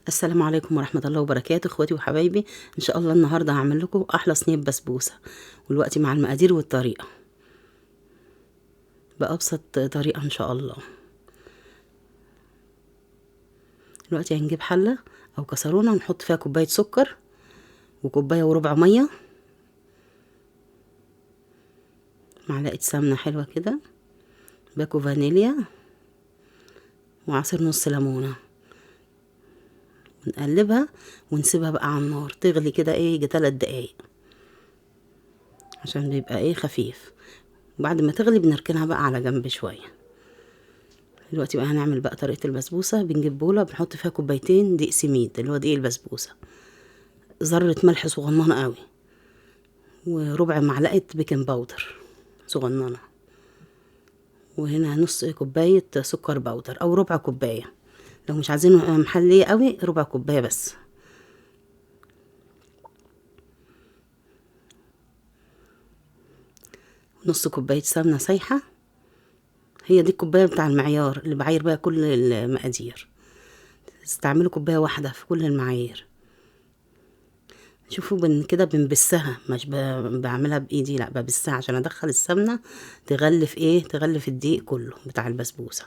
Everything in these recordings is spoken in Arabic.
السلام عليكم ورحمة الله وبركاته، اخواتي وحبايبي. ان شاء الله النهاردة هعمل لكم احلى صينية بسبوسة، والوقت مع المقادير والطريقة بأبسط طريقة ان شاء الله. دلوقتي هنجيب حلة او كسرونة ونحط فيها كوباية سكر وكوباية وربع مية، معلقة سمنة حلوة كده، باكو فانيليا، وعصير نص ليمونة، ونقلبها ونسيبها بقى على النار تغلي كده يجي 3 دقايق عشان بيبقى خفيف. وبعد ما تغلي بنركنها بقى على جنب شوية. دلوقتي بقى هنعمل بقى طريقة البسبوسة. بنجيب بولة بنحط فيها كوبايتين دقيق سميد اللي هو دقيق البسبوسة، ذرة ملح صغننة قوي، وربع معلقة بيكنج باودر صغننة، وهنا نص كوباية سكر باودر او ربع كوباية، لو مش عايزينه محلية قوي ربع كوباية بس. نص كوباية سمنة سايحة، هي دي الكوباية بتاع المعيار اللي بعاير بقى كل المقادير، استعملوا كوباية واحدة في كل المعايير. شوفوا كده بنبسها، مش بعملها بايدي، لا ببسها عشان ادخل السمنة تغلف تغلف الدقيق كله بتاع البسبوسة.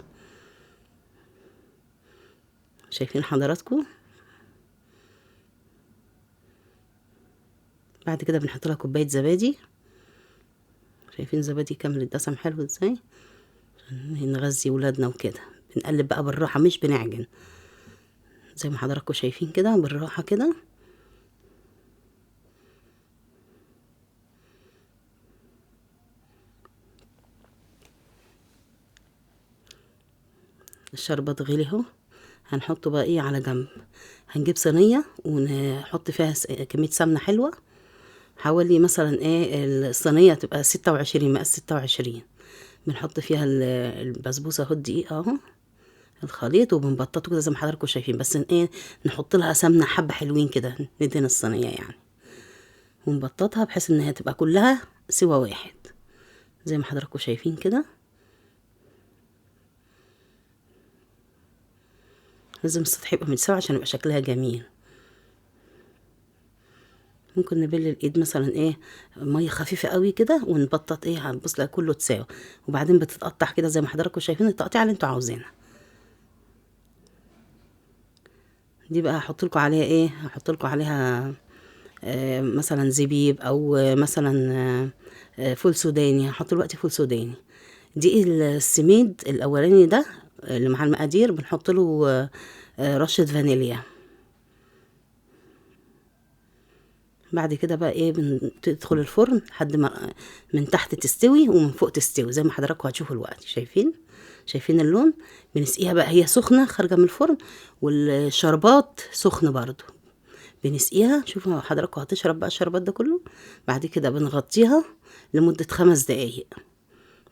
شايفين حضراتكم؟ بعد كده بنحط لها كوباية زبادي. شايفين زبادي كامل الدسم حلو ازاي، عشان نغذي ولادنا وكده. بنقلب بقى بالراحة مش بنعجن، زي ما حضراتكم شايفين كده بالراحة كده. الشربات غلي اهو، هنحطه بقى على جنب. هنجيب صينية ونحط فيها كمية سمنة حلوة، حوالي مثلا الصينية تبقى 26 مقاس 26. بنحط فيها البسبوسة اهو الدقيق اهو الخليط، وبنبططه كده زي ما حضراتكم شايفين، بس نحط لها سمنة حبة حلوين كده ندهن الصينية يعني، ونبططها بحيث انها تبقى كلها سوا واحد زي ما حضراتكم شايفين كده. لازم السطح يبقى متساوي عشان يبقى شكلها جميل. ممكن نبل الايد مثلا ميه خفيفه قوي كده ونبطط هنبص لها كله تساوي، وبعدين بتتقطع كده زي ما حضراتكم شايفين التقطيع اللي انتوا عاوزينها. دي بقى هحط لكم عليها هحط لكم عليها مثلا زبيب، او مثلا فول سوداني. هحط دلوقتي فول سوداني. دي السميد الاولاني ده اللي مع المقادير بنحط له رشه فانيليا. بعد كده بقى بتدخل الفرن لحد ما من تحت تستوي ومن فوق تستوي زي ما حضراتكم هتشوفوا الوقت. شايفين اللون. بنسقيها بقى هي سخنه خارجه من الفرن، والشربات سخن برضو بنسقيها. شوفوا حضراتكم هتشرب بقى الشربات ده كله. بعد كده بنغطيها لمده 5 دقايق.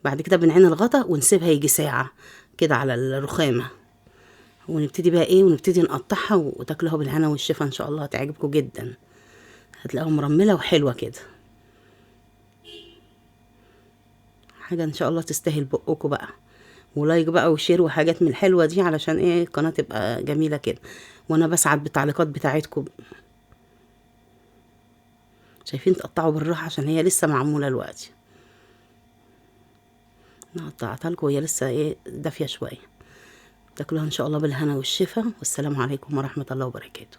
بعد كده بنعين الغطا ونسيبها يجي ساعه كده على الرخامه، ونبتدي بقى ونبتدي نقطعها وتاكلوها بالهنا والشفا ان شاء الله. هتعجبكم جدا، هتلاقوها مرملة وحلوة كده، حاجة ان شاء الله تستاهل بقكم بقى. ولايك بقى وشير وحاجات من الحلوة دي علشان القناة تبقى جميلة كده، وانا بسعد بالتعليقات بتاعتكم. شايفين تقطعوا بالراحة عشان هي لسه معمولة دلوقتي. انا قطعتها لكم وهي لسه دافية شوية. تاكلوها ان شاء الله بالهنا والشفا، والسلام عليكم ورحمة الله وبركاته.